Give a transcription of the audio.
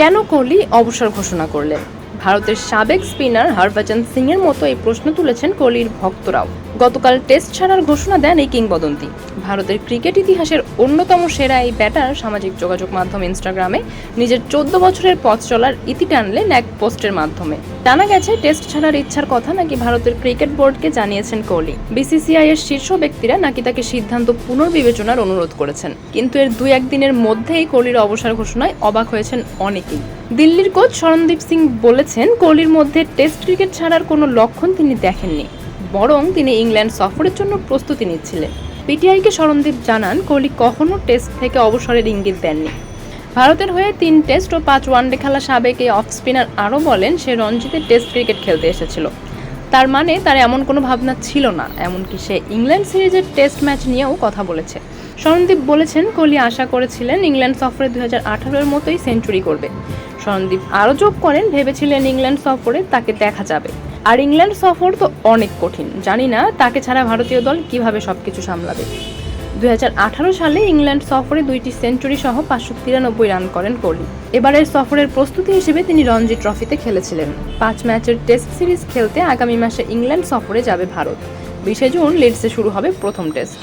কেন কোহলি অবসর ঘোষণা করলেন? ভারতের সাবেক স্পিনার হরভজন সিং এর মতো এই প্রশ্ন তুলেছেন কোহলির ভক্তরাও। গতকাল টেস্ট ছাড়ার ঘোষণা দেন এই কিংবদন্তি। ভারতের ক্রিকেট ইতিহাসের অন্যতম সেরা এই ব্যাটার সামাজিক যোগাযোগ মাধ্যম ইনস্টাগ্রামে নিজের 14 বছরের পথ চলার ইতি টানলেন এক পোস্টের মাধ্যমে। জানা গেছে, টেস্ট ছাড়ার ইচ্ছার কথা নাকি ভারতের ক্রিকেট বোর্ডকে জানিয়েছেন কোহলি। বিসিসিআই এর শীর্ষ ব্যক্তিরা নাকি তাকে সিদ্ধান্ত পুনর্বিবেচনার অনুরোধ করেছেন। কিন্তু এর 2-1 দিনের মধ্যেই কোহলির অবসর ঘোষণায় অবাক হয়েছেন অনেকেই। দিল্লির কোচ শরণদীপ সিং বলেছেন, কোহলির মধ্যে টেস্ট ক্রিকেট ছাড়ার কোনো লক্ষণ তিনি দেখেননি, বরং তিনি ইংল্যান্ড সফরের জন্য প্রস্তুতি নিচ্ছিলেন। পিটিআইকে শরণদীপ জানান, কোহলি কখনো টেস্ট থেকে অবসরের ইঙ্গিত দেননি। ভারতের হয়ে 3 টেস্ট ও 5 ওয়ানডে খেলা সাবেক এই অফ স্পিনার আরও বলেন, সে রঞ্জিতে টেস্ট ক্রিকেট খেলতে এসেছিল। তার মানে তার এমন কোনো ভাবনা ছিল না। এমনকি সে ইংল্যান্ড সিরিজের টেস্ট ম্যাচ নিয়েও কথা বলেছে। শরণদীপ বলেছেন, কোহলি আশা করেছিলেন ইংল্যান্ড সফরে 2018-এর মতোই সেঞ্চুরি করবে। শরণদীপ আরও যোগ করেন, ভেবেছিলেন ইংল্যান্ড সফরে তাকে দেখা যাবে। আর ইংল্যান্ড সফর তো অনেক কঠিন, জানি না তাকে ছাড়া ভারতীয় দল কিভাবে সবকিছু সামলাবে। 2018 সালে ইংল্যান্ড সফরে 2টি সেঞ্চুরি সহ 593 রান করেন কোহলি। এবারের সফরের প্রস্তুতি হিসেবে তিনি রঞ্জি ট্রফিতে খেলেছিলেন। 5 ম্যাচের টেস্ট সিরিজ খেলতে আগামী মাসে ইংল্যান্ড সফরে যাবে ভারত। 20 জুন লিডসে শুরু হবে প্রথম টেস্ট।